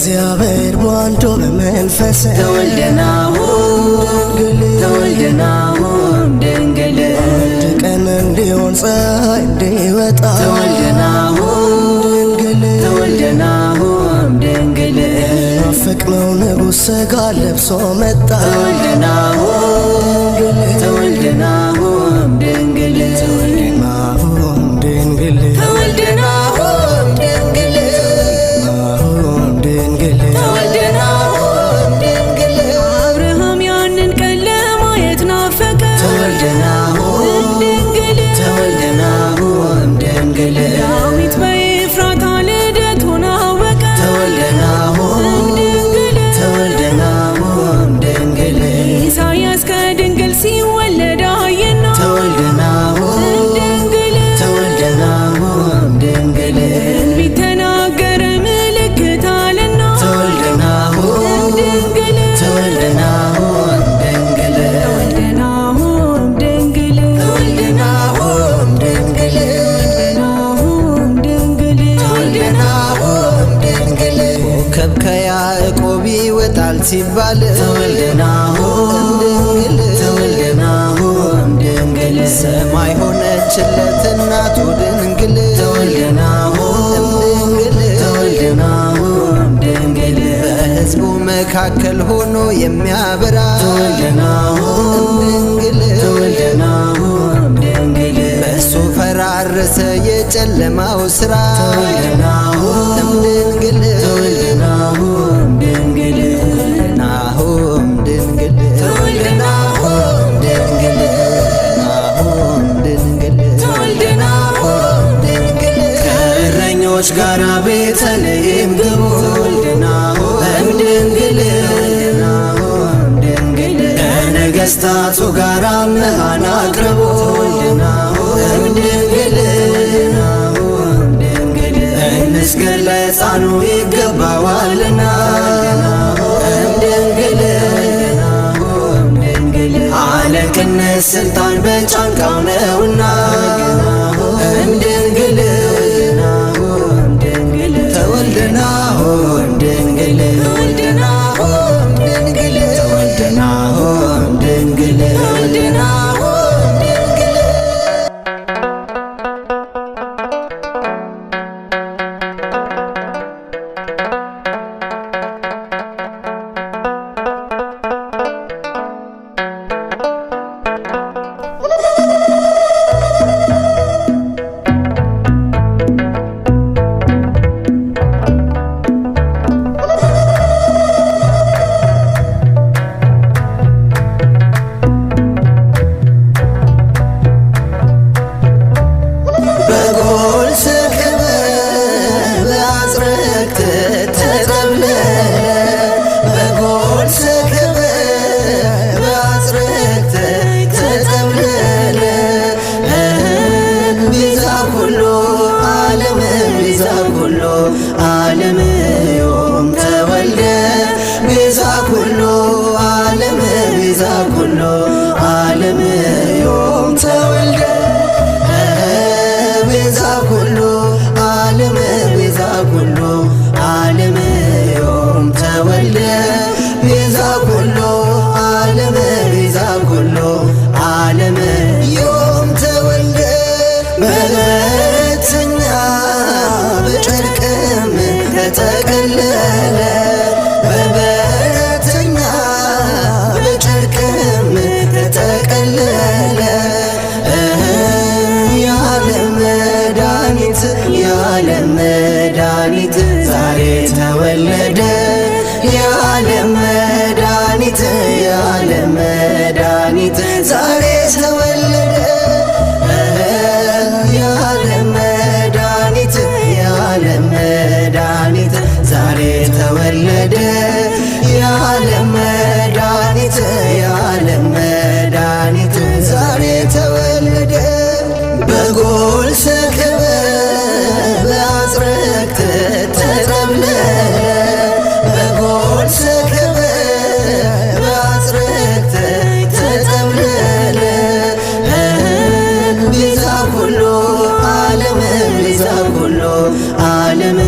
እግዚአብሔር ወልዶ በመንፈስ ተወልደናሁም ድንግል አንድ ቀን እንዲሆን ፀሐይ እንዲወጣ ተወልደናሁም ድንግል ናፈቅነው ንጉሥ ሥጋ ለብሶ መጣ ተወልደናሁም ድንግል ተወልደናሁም ድንግል ተወልደናሁም ድንግል ተወልደናሁም ድንግል አብርሃም ያንን ቀን ለማየት ናፈቀ ተወልደናሁም ድንግል ዳዊት በኤፍራታ ልደቱን አወቀ ተወልደናሁም ድንግል ኢሳያስ ከድንግል ሲወለድ አየና ተወልደናሁም ድንግል ትንቢት ተናገረ ምልክት አለና ተወልደናሁም ድንግል ኮከብ ከያዕቆብ ይወጣል ሲባል ተወልደናሁም ድንግል ሰማይ ሆነችለት እናቱ ድንግል ተወልደናሁም ድንግል በሕዝቡ መካከል ሆኖ የሚያበራ ተወልደናሁም ድንግል በእሱ ፈራረሰ የጨለማው ሥራ ተወልደናሁም ድንግል ናሁም ድንግል ተወልደናሁም ድንግል ከእረኞች ጋር ቤተልሔም ግቡ ድንግል ከነገሥታቱ ጋር አምሃን አቅርቡ ድንግል እንስገድ ለሕፃኑ ይገባዋልና አለቅነት ሥልጣን በጫንቃው ነውና ድንግል ተወልደናሁም ድንግል ቤዛ ኩሉ ዓለም